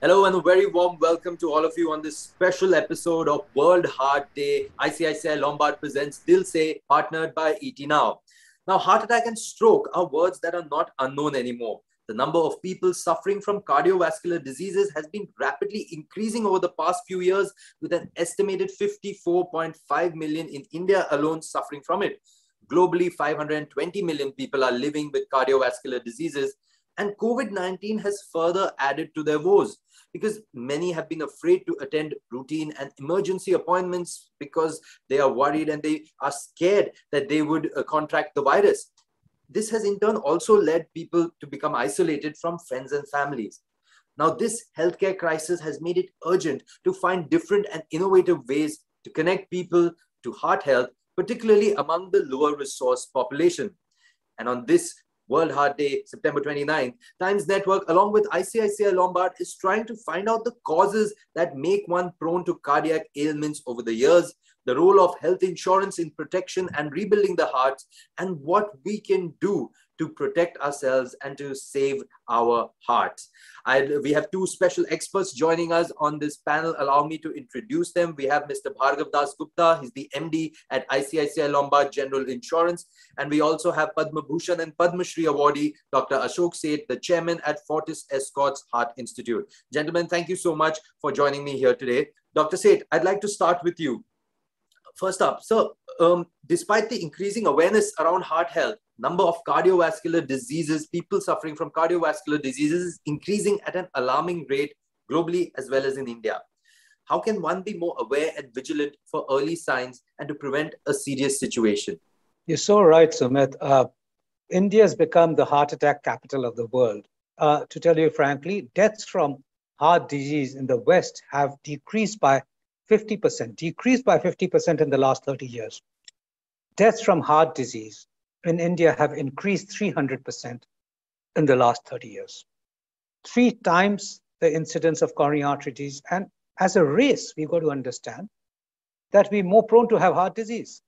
Hello and a very warm welcome to all of you on this special episode of World Heart Day. ICICI Lombard presents Dil Se, partnered by ET Now. Now, heart attack and stroke are words that are not unknown anymore. The number of people suffering from cardiovascular diseases has been rapidly increasing over the past few years, with an estimated 54.5 million in India alone suffering from it. Globally, 520 million people are living with cardiovascular diseases, and COVID-19 has further added to their woes, because many have been afraid to attend routine and emergency appointments because they are worried and they are scared that they would contract the virus. This has in turn also led people to become isolated from friends and families. Now, this healthcare crisis has made it urgent to find different and innovative ways to connect people to heart health, particularly among the lower resource population. And on this World Heart Day, September 29th, Times Network, along with ICICI Lombard, is trying to find out the causes that make one prone to cardiac ailments over the years, the role of health insurance in protection and rebuilding the hearts, and what we can do to protect ourselves and to save our hearts. We have two special experts joining us on this panel. Allow me to introduce them. We have Mr. Bhargav Dasgupta. He's the MD at ICICI Lombard General Insurance. And we also have Padma Bhushan and Padma Shri awardee, Dr. Ashok Seth, the chairman at Fortis Escorts Heart Institute. Gentlemen, thank you so much for joining me here today. Dr. Seth, I'd like to start with you. First up, so despite the increasing awareness around heart health, number of cardiovascular diseases, people suffering from cardiovascular diseases is increasing at an alarming rate globally as well as in India. How can one be more aware and vigilant for early signs and to prevent a serious situation? You're so right, Sumit. India has become the heart attack capital of the world. To tell you frankly, deaths from heart disease in the West have decreased by 50% in the last 30 years. Deaths from heart disease in India have increased 300% in the last 30 years. 3 times the incidence of coronary artery disease. And as a race, we've got to understand that we're more prone to have heart disease.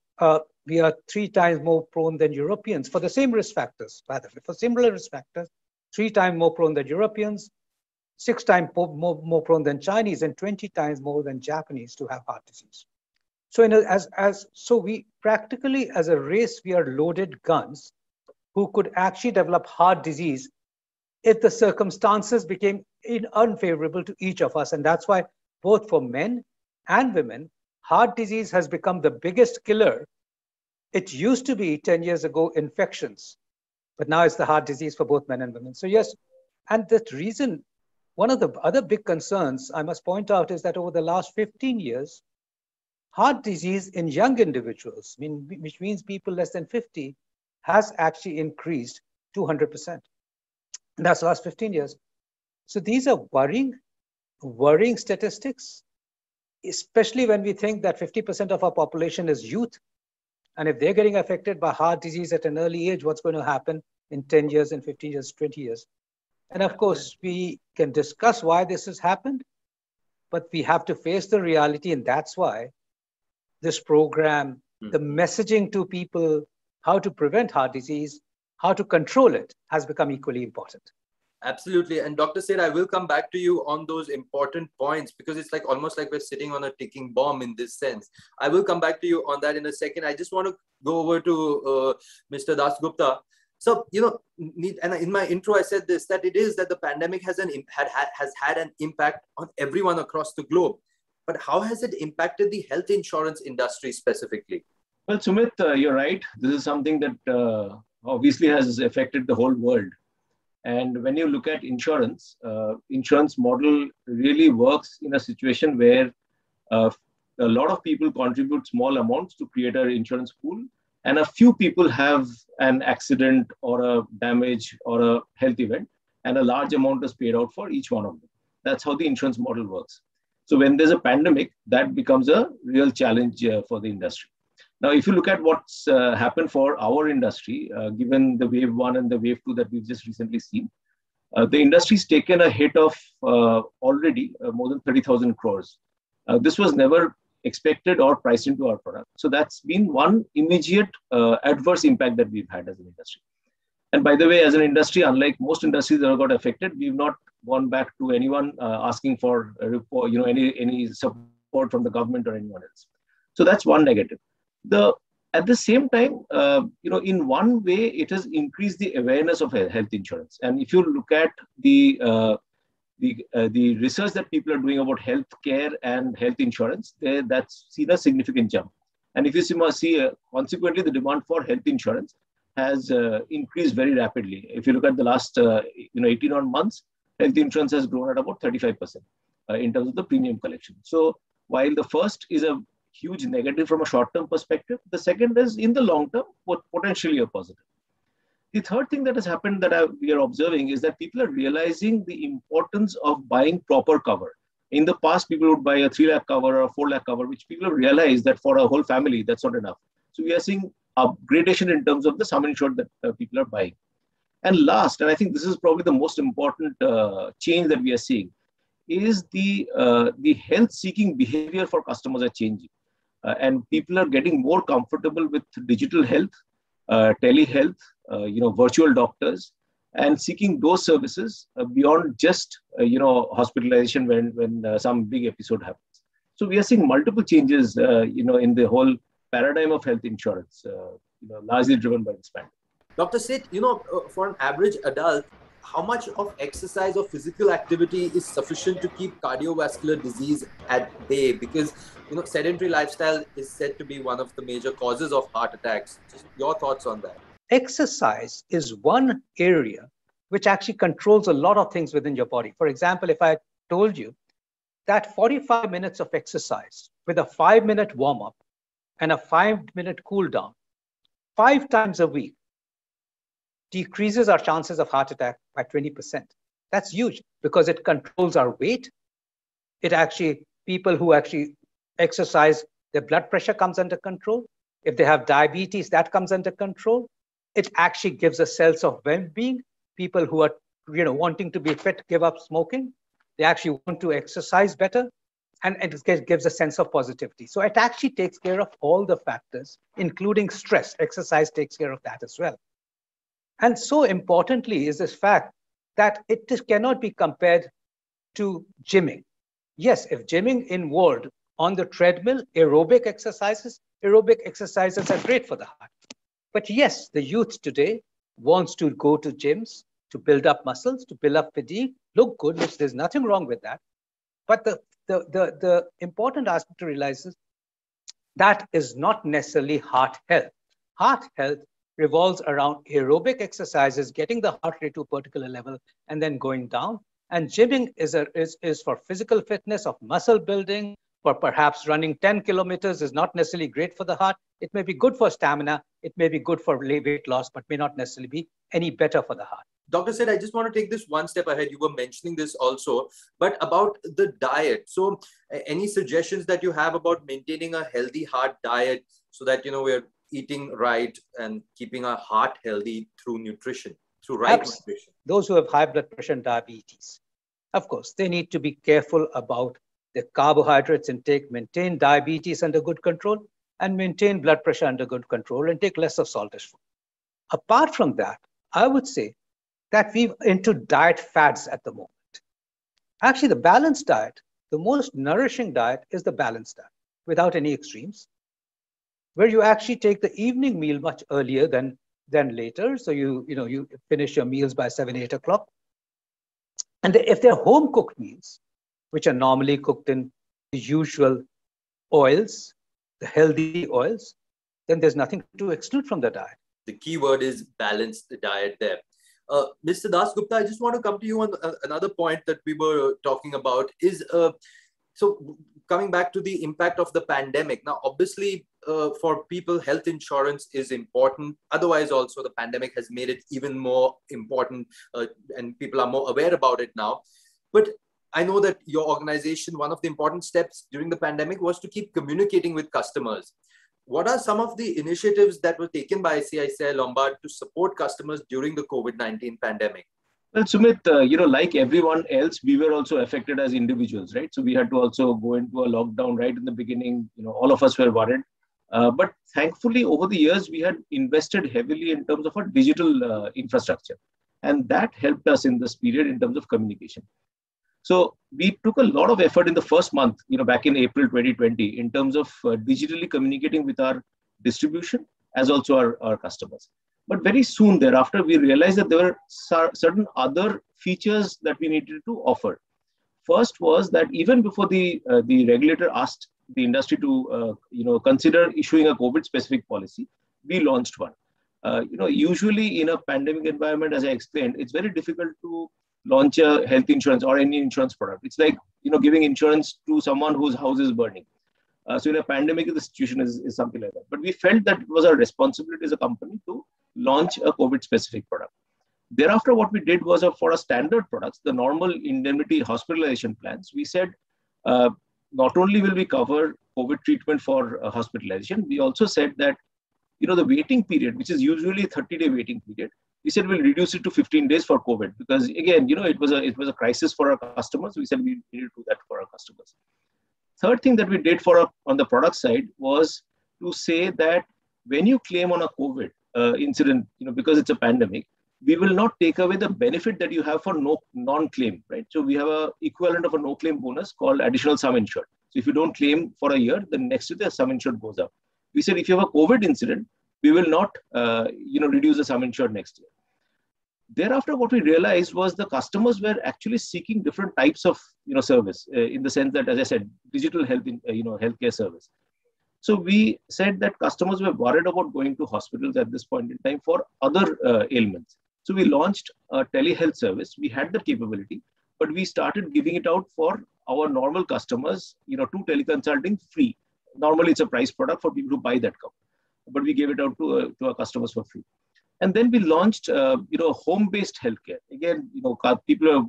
We are 3 times more prone than Europeans for the same risk factors, by the way, for similar risk factors, 3 times more prone than Europeans, 6 times more prone than Chinese, and 20 times more than Japanese to have heart disease. So, so we practically, as a race, we are loaded guns who could actually develop heart disease if the circumstances became unfavorable to each of us. And that's why both for men and women, heart disease has become the biggest killer. It used to be 10 years ago infections, but now it's the heart disease for both men and women. So yes, and that reason, one of the other big concerns I must point out is that over the last 15 years, heart disease in young individuals, which means people less than 50, has actually increased 200%. And that's the last 15 years. So these are worrying statistics, especially when we think that 50% of our population is youth. And if they're getting affected by heart disease at an early age, what's going to happen in 10 years, in 15 years, 20 years? And of course, we can discuss why this has happened, but we have to face the reality. And that's why this program, the messaging to people, how to prevent heart disease, how to control it, has become equally important. Absolutely. And Dr. Seth, I will come back to you on those important points, because it's like almost like we're sitting on a ticking bomb in this sense. I will come back to you on that in a second. I just want to go over to Mr. Dasgupta. So, and in my intro, I said this, that it is that the pandemic has had an impact on everyone across the globe. But how has it impacted the health insurance industry specifically? Well, Sumit, you're right. This is something that obviously has affected the whole world. And when you look at insurance, insurance model really works in a situation where a lot of people contribute small amounts to create an insurance pool, and a few people have an accident or a damage or a health event, and a large amount is paid out for each one of them. That's how the insurance model works. So when there's a pandemic, that becomes a real challenge for the industry. Now, if you look at what's happened for our industry, given the wave 1 and the wave 2 that we've just recently seen, the industry's taken a hit of already more than 30,000 crores. This was never expected or priced into our product. So that's been one immediate adverse impact that we've had as an industry. And by the way, as an industry, unlike most industries that have got affected, we've not gone back to anyone asking for a report, any support from the government or anyone else. So that's one negative. At the same time, in one way, it has increased the awareness of health insurance. And if you look at the research that people are doing about health care and health insurance, that's seen a significant jump. And if you see consequently, the demand for health insurance has increased very rapidly. If you look at the last 18 odd months, health insurance has grown at about 35% in terms of the premium collection. So while the first is a huge negative from a short-term perspective, the second is in the long term potentially a positive. The third thing that has happened that we are observing is that people are realizing the importance of buying proper cover. In the past, people would buy a 3 lakh cover or a 4 lakh cover, which people have realized that for a whole family, that's not enough. So we are seeing upgradation in terms of the sum insured that people are buying. And last, and I think this is probably the most important change that we are seeing, is the health-seeking behavior for customers are changing. And people are getting more comfortable with digital health, telehealth, virtual doctors, and seeking those services beyond just, hospitalization when some big episode happens. So we are seeing multiple changes, in the whole paradigm of health insurance, largely driven by this pandemic. Dr. Seth, for an average adult, how much of exercise or physical activity is sufficient to keep cardiovascular disease at bay? Because, sedentary lifestyle is said to be one of the major causes of heart attacks. Just your thoughts on that. Exercise is one area which actually controls a lot of things within your body. For example, if I told you that 45 minutes of exercise with a 5-minute warm-up and a 5-minute cool down 5 times a week decreases our chances of heart attack by 20%. That's huge because it controls our weight. People who actually exercise, their blood pressure comes under control. If they have diabetes, that comes under control. It actually gives a sense of well-being. People who are, wanting to be fit, give up smoking. They actually want to exercise better. And it gives a sense of positivity. So it actually takes care of all the factors, including stress. Exercise takes care of that as well. And so importantly is this fact that it cannot be compared to gymming. Yes, if gymming involved on the treadmill, aerobic exercises are great for the heart. But yes, the youth today wants to go to gyms to build up muscles, to build up fatigue, look good, which there's nothing wrong with that. But the important aspect to realize is that is not necessarily heart health. Heart health revolves around aerobic exercises, getting the heart rate to a particular level and then going down. And gymming is for physical fitness, of muscle building, for perhaps running 10 kilometers is not necessarily great for the heart. It may be good for stamina. It may be good for weight loss, but may not necessarily be any better for the heart. Dr. Seth, I just want to take this one step ahead. You were mentioning this also, but about the diet. So any suggestions that you have about maintaining a healthy heart diet so that, we're eating right and keeping our heart healthy through nutrition, through right nutrition? Those who have high blood pressure and diabetes, of course, they need to be careful about the carbohydrates intake, maintain diabetes under good control, and maintain blood pressure under good control, and take less of saltish food. Apart from that, I would say that we're into diet fads at the moment. Actually, the balanced diet, the most nourishing diet is the balanced diet without any extremes, where you actually take the evening meal much earlier than later. So you finish your meals by 7, 8 o'clock. And if they're home cooked meals, which are normally cooked in the usual oils, the healthy oils, then there's nothing to exclude from the diet. The key word is balanced diet there. Mr. Dasgupta, I just want to come to you on another point that we were talking about is, so coming back to the impact of the pandemic. Now, obviously, for people, health insurance is important. Otherwise, also, the pandemic has made it even more important and people are more aware about it now. But I know that your organization, one of the important steps during the pandemic was to keep communicating with customers. What are some of the initiatives that were taken by ICICI Lombard to support customers during the COVID-19 pandemic? Well, Sumit, like everyone else, we were also affected as individuals, right? So we had to also go into a lockdown right in the beginning. All of us were worried. But thankfully, over the years, we had invested heavily in terms of our digital infrastructure. And that helped us in this period in terms of communication. So we took a lot of effort in the first month, back in April 2020, in terms of digitally communicating with our distribution as also our customers. But very soon thereafter, we realized that there were certain other features that we needed to offer. First was that even before the regulator asked the industry to consider issuing a COVID-specific policy, we launched one. Usually in a pandemic environment, as I explained, it's very difficult to launch a health insurance or any insurance product. It's like giving insurance to someone whose house is burning. So in a pandemic, the situation is something like that. But we felt that it was our responsibility as a company to launch a COVID-specific product. Thereafter, what we did was for our standard products, the normal indemnity hospitalization plans, we said not only will we cover COVID treatment for hospitalization, we also said that the waiting period, which is usually a 30-day waiting period, we said we'll reduce it to 15 days for COVID because again, it was a crisis for our customers. We said we needed to do that for our customers. Third thing that we did on the product side was to say that when you claim on a COVID incident, because it's a pandemic, we will not take away the benefit that you have for non-claim, right? So we have a equivalent of a no-claim bonus called additional sum insured. So if you don't claim for a year, then next year the sum insured goes up. We said if you have a COVID incident, we will not, reduce the sum insured next year. Thereafter, what we realized was the customers were actually seeking different types of, service in the sense that, as I said, digital health, healthcare service. So we said that customers were worried about going to hospitals at this point in time for other ailments. So we launched a telehealth service. We had the capability, but we started giving it out for our normal customers, to teleconsulting free. Normally, it's a price product for people who buy that cover, but we gave it out to our customers for free. And then we launched, home-based healthcare. Again, people are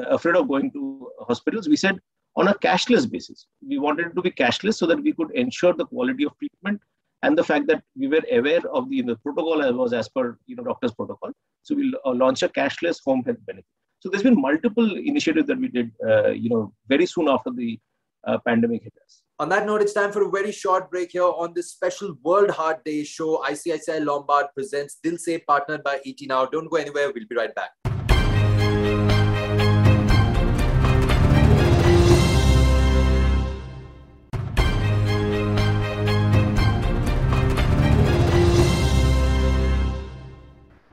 afraid of going to hospitals. We said on a cashless basis, we wanted it to be cashless so that we could ensure the quality of treatment and the fact that we were aware of the protocol as per doctor's protocol. So we launched a cashless home health benefit. So there's been multiple initiatives that we did, very soon after the pandemic hit us. On that note, it's time for a very short break here on this special World Heart Day show. ICICI Lombard presents Dil Se, partnered by ET Now. Don't go anywhere. We'll be right back.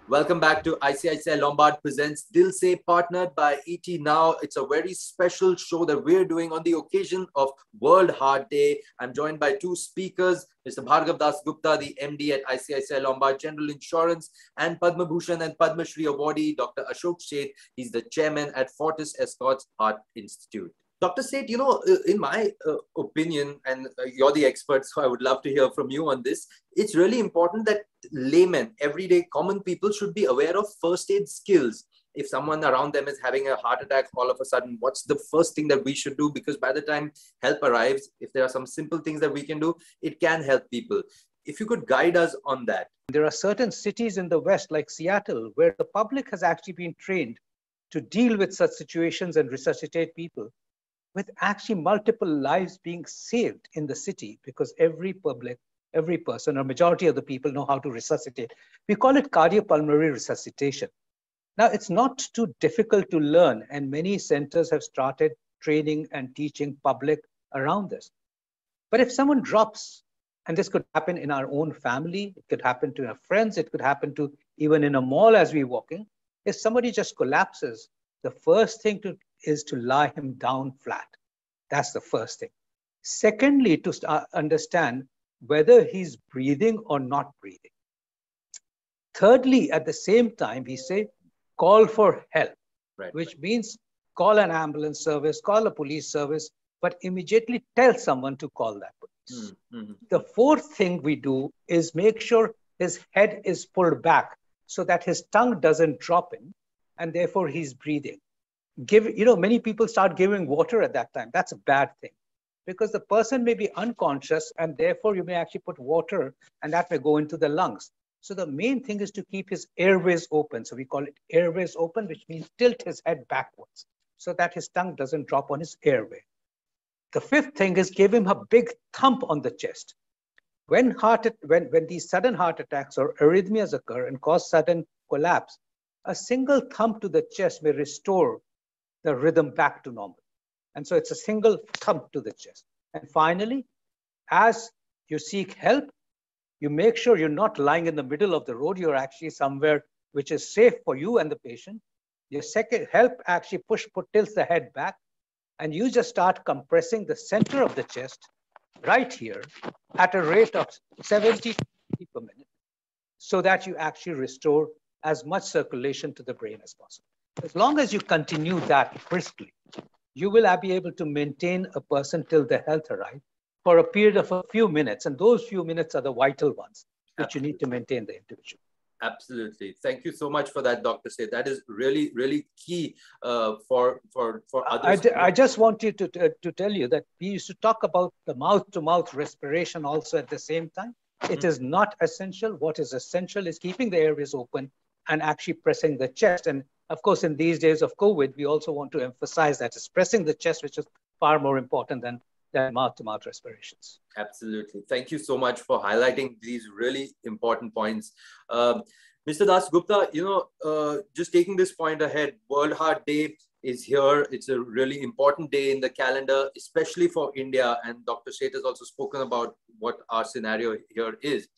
Welcome back to ICICI Lombard presents Dil Se, partnered by ET Now. It's a very special show that we're doing on the occasion of World Heart Day. I'm joined by two speakers, Mr. Bhargav Dasgupta, the MD at ICICI Lombard General Insurance, and Padma Bhushan and Padma Shri awardee, Dr. Ashok Seth. He's the chairman at Fortis Escorts Heart Institute. Dr. Seth, in my opinion, and you're the expert, so I would love to hear from you on this. It's really important that laymen, everyday common people should be aware of first aid skills. If someone around them is having a heart attack all of a sudden, what's the first thing that we should do? Because by the time help arrives, if there are some simple things that we can do, it can help people. If you could guide us on that. There are certain cities in the West, like Seattle, where the public has actually been trained to deal with such situations and resuscitate people, with actually multiple lives being saved in the city because every person or majority of the people know how to resuscitate. We call it cardiopulmonary resuscitation. Now, it's not too difficult to learn, and many centers have started training and teaching public around this. But if someone drops, and this could happen in our own family, it could happen to our friends, it could happen to even in a mall as we're walking, if somebody just collapses, the first thing is to lie him down flat. That's the first thing. Secondly, to understand whether he's breathing or not breathing. Thirdly, at the same time, we say, call for help, which means call an ambulance service, call a police service, but immediately tell someone to call that police. Mm-hmm. The fourth thing we do is make sure his head is pulled back so that his tongue doesn't drop in, and therefore he's breathing. Many people start giving water at that time. That's a bad thing because the person may be unconscious and therefore you may actually put water and that may go into the lungs. So the main thing is to keep his airways open. So we call it airways open, which means tilt his head backwards so that his tongue doesn't drop on his airway. The fifth thing is give him a big thump on the chest. When these sudden heart attacks or arrhythmias occur and cause sudden collapse, a single thump to the chest may restore the rhythm back to normal. And so it's a single thump to the chest. And finally, as you seek help, you make sure you're not lying in the middle of the road. You're actually somewhere which is safe for you and the patient. Your second help actually tilts the head back, and you just start compressing the center of the chest right here at a rate of 70 per minute, so that you actually restore as much circulation to the brain as possible. As long as you continue that briskly, you will be able to maintain a person till the health arrives for a period of a few minutes. And those few minutes are the vital ones which you need to maintain the individual. Absolutely. Thank you so much for that, Dr. Seth. That is really, really key for others. I just want you to tell you that we used to talk about the mouth-to-mouth respiration also at the same time. It is not essential. What is essential is keeping the airways open and actually pressing the chest. And of course, in these days of COVID, we also want to emphasize that it's pressing the chest, which is far more important than mouth-to-mouth respirations. Absolutely. Thank you so much for highlighting these really important points. Mr. Dasgupta, just taking this point ahead, World Heart Day is here. It's a really important day in the calendar, especially for India. And Dr. Seth has also spoken about what our scenario here is.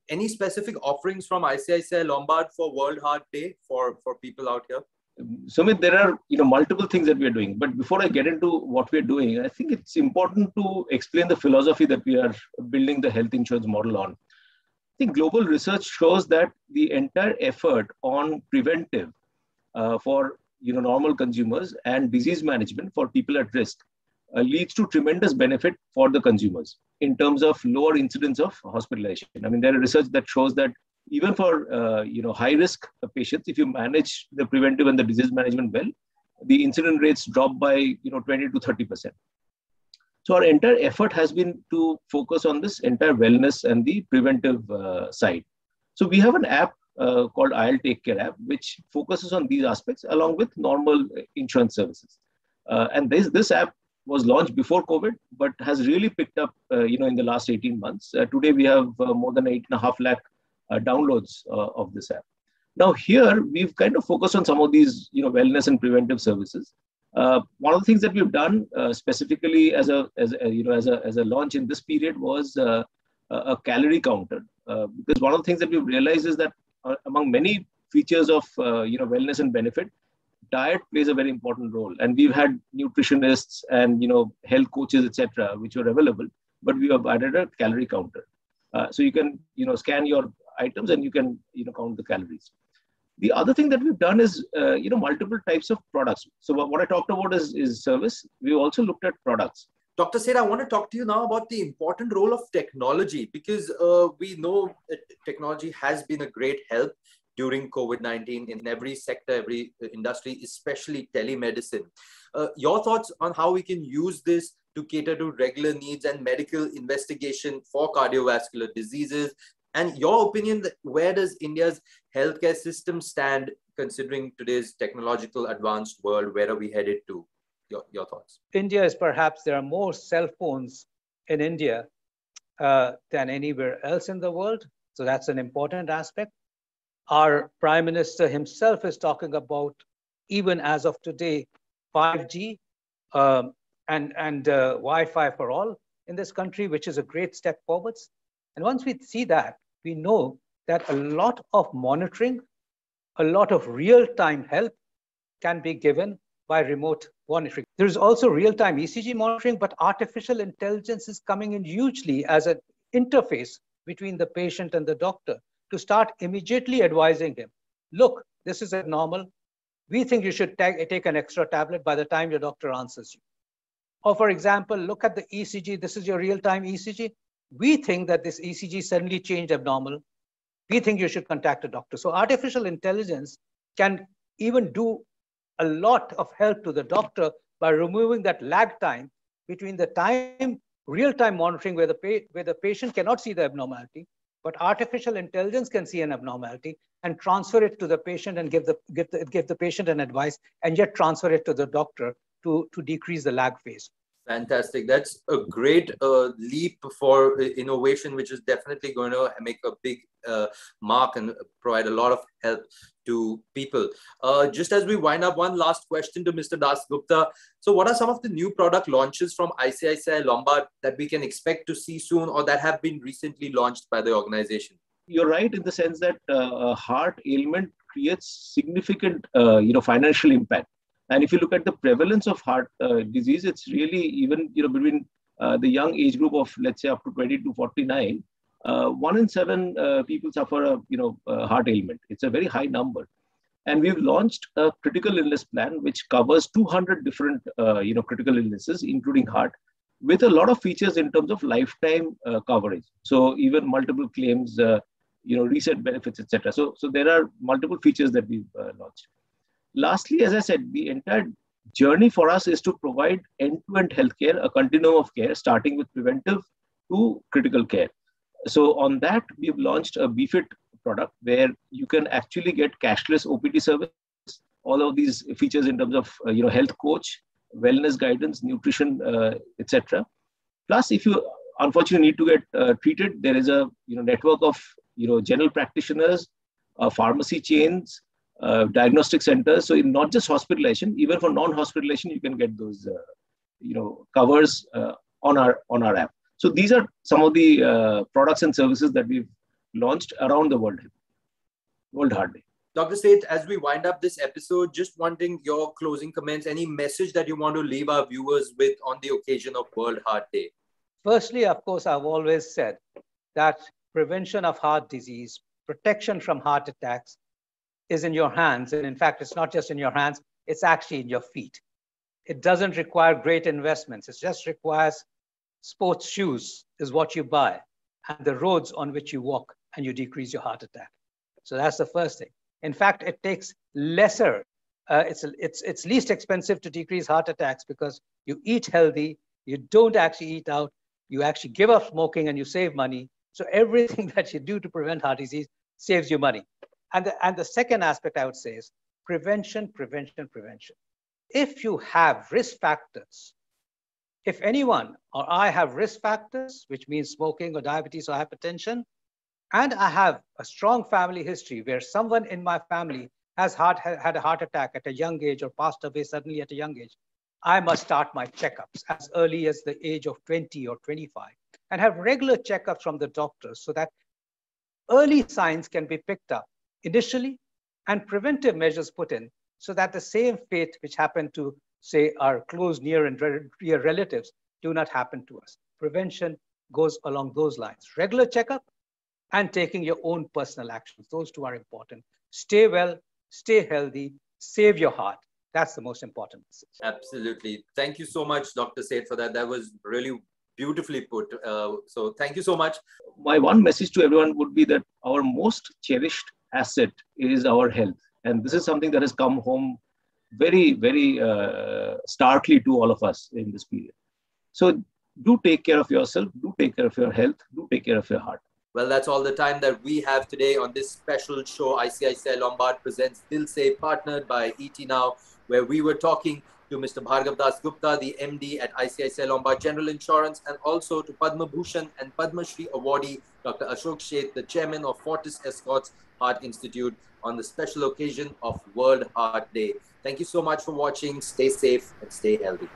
Any specific offerings from ICICI Lombard for World Heart Day for people out here? Sumit, there are multiple things that we are doing. But before I get into what we are doing, I think it's important to explain the philosophy that we are building the health insurance model on. I think global research shows that the entire effort on preventive for normal consumers and disease management for people at risk leads to tremendous benefit for the consumers in terms of lower incidence of hospitalization. I mean, there is research that shows that even for high risk patients, if you manage the preventive and the disease management well, the incident rates drop by 20 to 30%. So our entire effort has been to focus on this entire wellness and the preventive side. So we have an app called I'll Take Care app, which focuses on these aspects along with normal insurance services. And this app was launched before COVID, but has really picked up, in the last 18 months. Today, we have more than 8.5 lakh downloads of this app. Now here, we've kind of focused on some of these, wellness and preventive services. One of the things that we've done specifically as a launch in this period was a calorie counter. Because one of the things that we've realized is that among many features of wellness and benefit, diet plays a very important role. And we've had nutritionists and health coaches, etc., which were available, but we have added a calorie counter. So you can scan your items and you can count the calories. The other thing that we've done is multiple types of products. So what I talked about is service. We also looked at products. Dr. Seth, I want to talk to you now about the important role of technology, because we know that technology has been a great help during COVID-19 in every sector, every industry, especially telemedicine. Your thoughts on how we can use this to cater to regular needs and medical investigation for cardiovascular diseases? And your opinion, where does India's healthcare system stand considering today's technological advanced world? Where are we headed to? Your thoughts. India is perhaps, there are more cell phones in India than anywhere else in the world. So that's an important aspect. Our Prime Minister himself is talking about, even as of today, 5G and Wi-Fi for all in this country, which is a great step forwards. And once we see that, we know that a lot of monitoring, a lot of real-time help can be given by remote monitoring. There is also real-time ECG monitoring, but artificial intelligence is coming in hugely as an interface between the patient and the doctor to start immediately advising him, look, this is abnormal. We think you should take an extra tablet by the time your doctor answers you. Or for example, look at the ECG. This is your real-time ECG. We think that this ECG suddenly changed abnormal. We think you should contact a doctor. So artificial intelligence can even do a lot of help to the doctor by removing that lag time between the time real-time monitoring where the patient cannot see the abnormality, but artificial intelligence can see an abnormality and transfer it to the patient and give the patient an advice, and yet transfer it to the doctor to decrease the lag phase. Fantastic. That's a great leap for innovation, which is definitely going to make a big mark and provide a lot of help to people. Just as we wind up, one last question to Mr. Dasgupta. So what are some of the new product launches from ICICI Lombard that we can expect to see soon, or that have been recently launched by the organization? You're right in the sense that a heart ailment creates significant financial impact. And if you look at the prevalence of heart disease, it's really even between the young age group of, let's say, up to 20 to 49, 1 in 7 people suffer a heart ailment. It's a very high number. And we've launched a critical illness plan which covers 200 different critical illnesses, including heart, with a lot of features in terms of lifetime coverage. So even multiple claims, reset benefits, etc. So there are multiple features that we've launched. Lastly, as I said, the entire journey for us is to provide end-to-end healthcare, a continuum of care, starting with preventive to critical care. So on that, we've launched a BFIT product where you can actually get cashless OPD service, all of these features in terms of health coach, wellness guidance, nutrition, etc. Plus, if you unfortunately need to get treated, there is a network of general practitioners, pharmacy chains, diagnostic centers. So in not just hospitalization, even for non-hospitalization, you can get those covers on our app. So these are some of the products and services that we've launched around the World Heart Day. Dr. Seth, as we wind up this episode, just wanting your closing comments, any message that you want to leave our viewers with on the occasion of World Heart Day? Firstly, of course, I've always said that prevention of heart disease, protection from heart attacks is in your hands. And in fact, it's not just in your hands, it's actually in your feet. It doesn't require great investments. It just requires sports shoes is what you buy and the roads on which you walk, and you decrease your heart attack. So that's the first thing. In fact, it takes lesser, it's least expensive to decrease heart attacks because you eat healthy, you don't actually eat out, you actually give up smoking and you save money. So everything that you do to prevent heart disease saves you money. And the second aspect I would say is prevention, prevention, prevention. If you have risk factors, if anyone or I have risk factors, which means smoking or diabetes or hypertension, and I have a strong family history where someone in my family has had a heart attack at a young age or passed away suddenly at a young age, I must start my checkups as early as the age of 20 or 25 and have regular checkups from the doctors so that early signs can be picked up initially and preventive measures put in so that the same fate which happened to, say, our close, near and dear relatives do not happen to us. Prevention goes along those lines. Regular checkup and taking your own personal actions. Those two are important. Stay well, stay healthy, save your heart. That's the most important message. Absolutely. Thank you so much, Dr. Seth, for that. That was really beautifully put. So thank you so much. My one message to everyone would be that our most cherished asset is our health. And this is something that has come home very, very starkly to all of us in this period. So do take care of yourself, do take care of your health, do take care of your heart. Well, that's all the time that we have today on this special show. ICICI Lombard presents Dil Se, partnered by ET Now, where we were talking to Mr. Bhargav Dasgupta, the MD at ICICI Lombard General Insurance, and also to Padma Bhushan and Padma Shri awardee, Dr. Ashok Seth, the chairman of Fortis Escorts Heart Institute, on the special occasion of World Heart Day. Thank you so much for watching. Stay safe and stay healthy.